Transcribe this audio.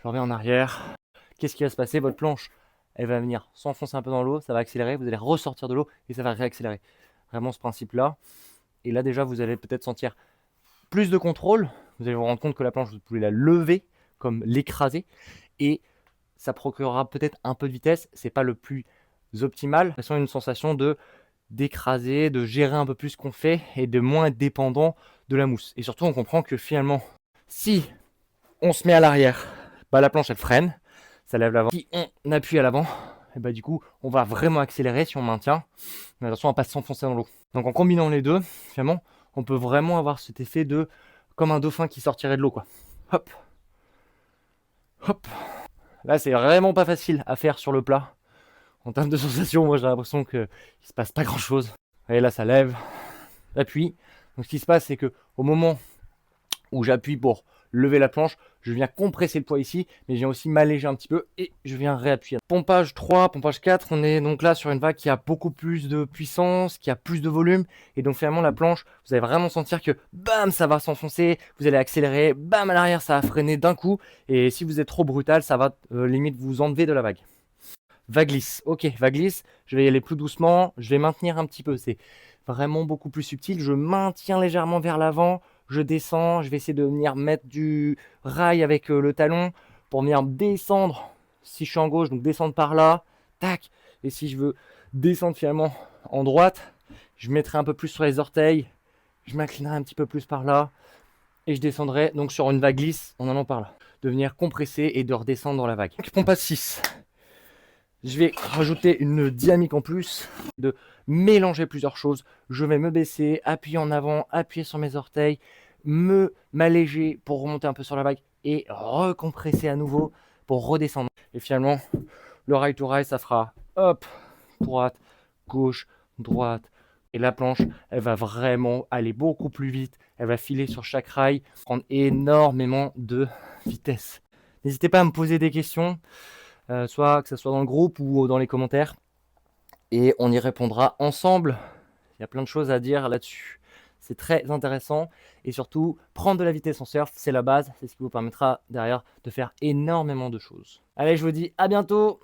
je reviens en arrière. Qu'est-ce qui va se passer? Votre planche, elle va venir s'enfoncer un peu dans l'eau, ça va accélérer, vous allez ressortir de l'eau et ça va réaccélérer. Vraiment ce principe-là. Et là déjà, vous allez peut-être sentir plus de contrôle. Vous allez vous rendre compte que la planche, vous pouvez la lever comme l'écraser. Et ça procurera peut-être un peu de vitesse. C'est pas le plus optimal. Ça sent une sensation d'écraser, de gérer un peu plus ce qu'on fait et de moins être dépendant de la mousse. Et surtout, on comprend que finalement, si on se met à l'arrière, bah, la planche elle freine, ça lève l'avant. Si on appuie à l'avant, et bah, du coup, on va vraiment accélérer si on maintient. Mais attention à ne pas s'enfoncer dans l'eau. Donc en combinant les deux, finalement, on peut vraiment avoir cet effet de comme un dauphin qui sortirait de l'eau, quoi. Hop, hop. Là, c'est vraiment pas facile à faire sur le plat. En termes de sensation, moi j'ai l'impression qu'il se passe pas grand chose. Et là, ça lève, appuie. Donc ce qui se passe, c'est que au moment où j'appuie pour lever la planche, je viens compresser le poids ici, mais je viens aussi m'alléger un petit peu et je viens réappuyer. Pompage 3, pompage 4, on est donc là sur une vague qui a beaucoup plus de puissance, qui a plus de volume, et donc finalement la planche, vous allez vraiment sentir que bam, ça va s'enfoncer, vous allez accélérer, bam, à l'arrière, ça va freiner d'un coup, et si vous êtes trop brutal, ça va limite vous enlever de la vague. Vague glisse, ok, vague glisse, je vais y aller plus doucement, je vais maintenir un petit peu, c'est vraiment beaucoup plus subtil, je maintiens légèrement vers l'avant, je descends, je vais essayer de venir mettre du rail avec le talon pour venir descendre si je suis en gauche, donc descendre par là, tac, et si je veux descendre finalement en droite, je mettrai un peu plus sur les orteils, je m'inclinerai un petit peu plus par là, et je descendrai donc sur une vague glisse en allant par là, de venir compresser et de redescendre dans la vague. Donc, pompe à 6. Je vais rajouter une dynamique en plus, de mélanger plusieurs choses. Je vais me baisser, appuyer en avant, appuyer sur mes orteils, m'alléger pour remonter un peu sur la vague et recompresser à nouveau pour redescendre. Et finalement, le rail to rail, ça fera hop, droite, gauche, droite. Et la planche, elle va vraiment aller beaucoup plus vite. Elle va filer sur chaque rail, prendre énormément de vitesse. N'hésitez pas à me poser des questions. Soit que ce soit dans le groupe ou dans les commentaires. Et on y répondra ensemble. Il y a plein de choses à dire là-dessus. C'est très intéressant. Et surtout, prendre de la vitesse en surf, c'est la base. C'est ce qui vous permettra derrière de faire énormément de choses. Allez, je vous dis à bientôt.